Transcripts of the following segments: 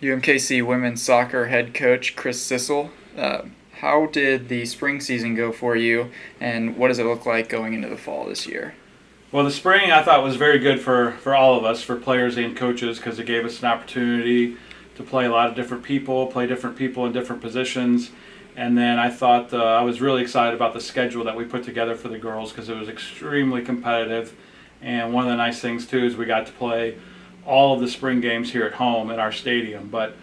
UMKC women's soccer head coach Chris Cissell. How did the spring season go for you, and what does it look like going into the fall this year? Well, the spring I thought was very good for all of us, for players and coaches, because it gave us an opportunity to play a lot of different people, play different people in different positions. And then I thought I was really excited about the schedule that we put together for the girls because it was extremely competitive. And one of the nice things, too, is we got to play all of the spring games here at home at our stadium. But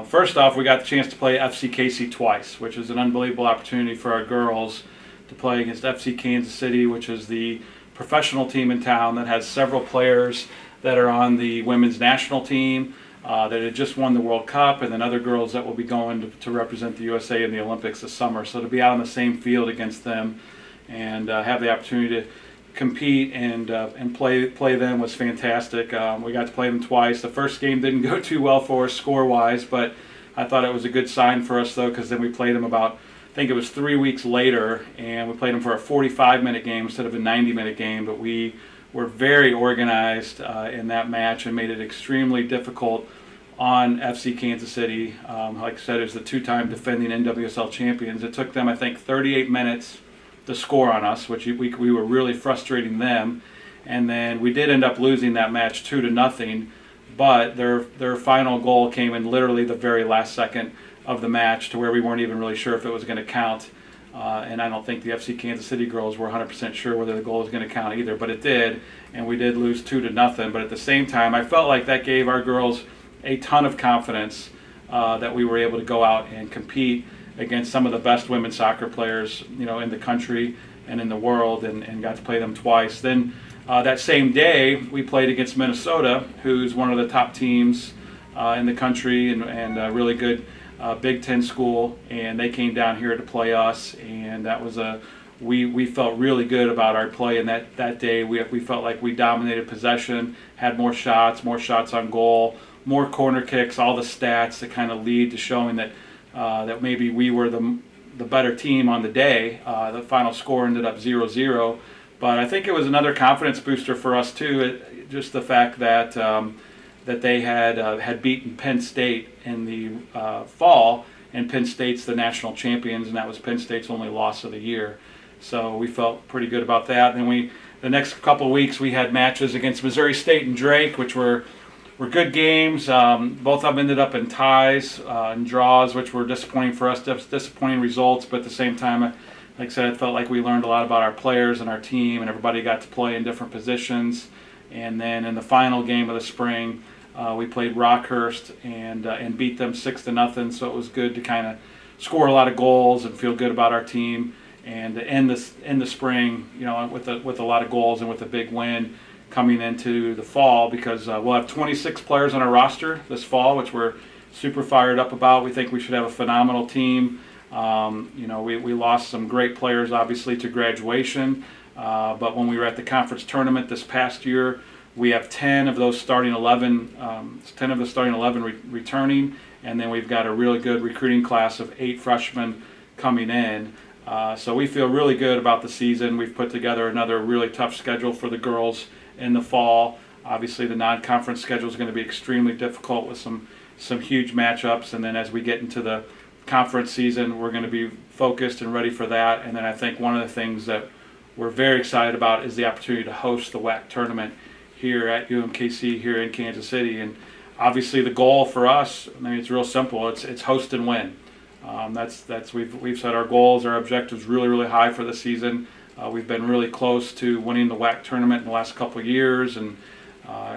first off, we got the chance to play FCKC twice, which is an unbelievable opportunity for our girls to play against FC Kansas City, which is the professional team in town that has several players that are on the women's national team that had just won the World Cup, and then other girls that will be going to represent the USA in the Olympics this summer. So to be out on the same field against them and have the opportunity to compete and play them was fantastic. We got to play them twice. The first game didn't go too well for us score-wise, but I thought it was a good sign for us, though, because then we played them about, I think it was 3 weeks later, and we played them for a 45-minute game instead of a 90-minute game. But we were very organized in that match and made it extremely difficult on FC Kansas City. Like I said, it was the two-time defending NWSL champions. It took them, I think, 38 minutes to score on us, which we were really frustrating them. And then we did end up losing that match 2-0, but their final goal came in literally the very last second of the match, to where we weren't even really sure if it was going to count. And I don't think the FC Kansas City girls were 100% sure whether the goal was going to count either, but it did, and we did lose 2-0. But at the same time, I felt like that gave our girls a ton of confidence that we were able to go out and compete against some of the best women's soccer players, in the country and in the world, and got to play them twice. Then that same day, we played against Minnesota, who's one of the top teams in the country and a really good Big Ten school, and they came down here to play us, and that was we felt really good about our play in that day. We felt like we dominated possession, had more shots on goal, more corner kicks, all the stats that kind of lead to showing that that maybe we were the better team on the day. The final score ended up 0-0, but I think it was another confidence booster for us too. Just the fact that that they had beaten Penn State in the fall, and Penn State's the national champions, and that was Penn State's only loss of the year. So we felt pretty good about that. Then the next couple of weeks, we had matches against Missouri State and Drake, which were good games. Both of them ended up in ties and draws, which were disappointing for us, disappointing results. But at the same time, like I said, I felt like we learned a lot about our players and our team, and everybody got to play in different positions. And then in the final game of the spring, we played Rockhurst and beat them 6-0. So it was good to kind of score a lot of goals and feel good about our team, and to end the spring, with a lot of goals and with a big win coming into the fall, because we'll have 26 players on our roster this fall, which we're super fired up about. We think we should have a phenomenal team. We lost some great players, obviously, to graduation, but when we were at the conference tournament this past year, we have 10 of those starting 11, returning, and then we've got a really good recruiting class of 8 freshmen coming in. So we feel really good about the season. We've put together another really tough schedule for the girls in the fall. Obviously, the non-conference schedule is going to be extremely difficult with some huge matchups, and then as we get into the conference season, we're going to be focused and ready for that. And then I think one of the things that we're very excited about is the opportunity to host the WAC tournament here at UMKC here in Kansas City. And obviously the goal for us, it's real simple. It's host and win. We've set our goals, our objectives really, really high for the season. We've been really close to winning the WAC tournament in the last couple of years, and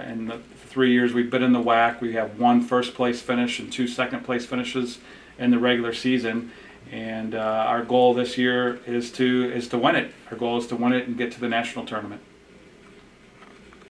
in the 3 years we've been in the WAC, we have 1 first-place finish and 2 second-place finishes in the regular season. And our goal this year is to win it. Our goal is to win it and get to the national tournament.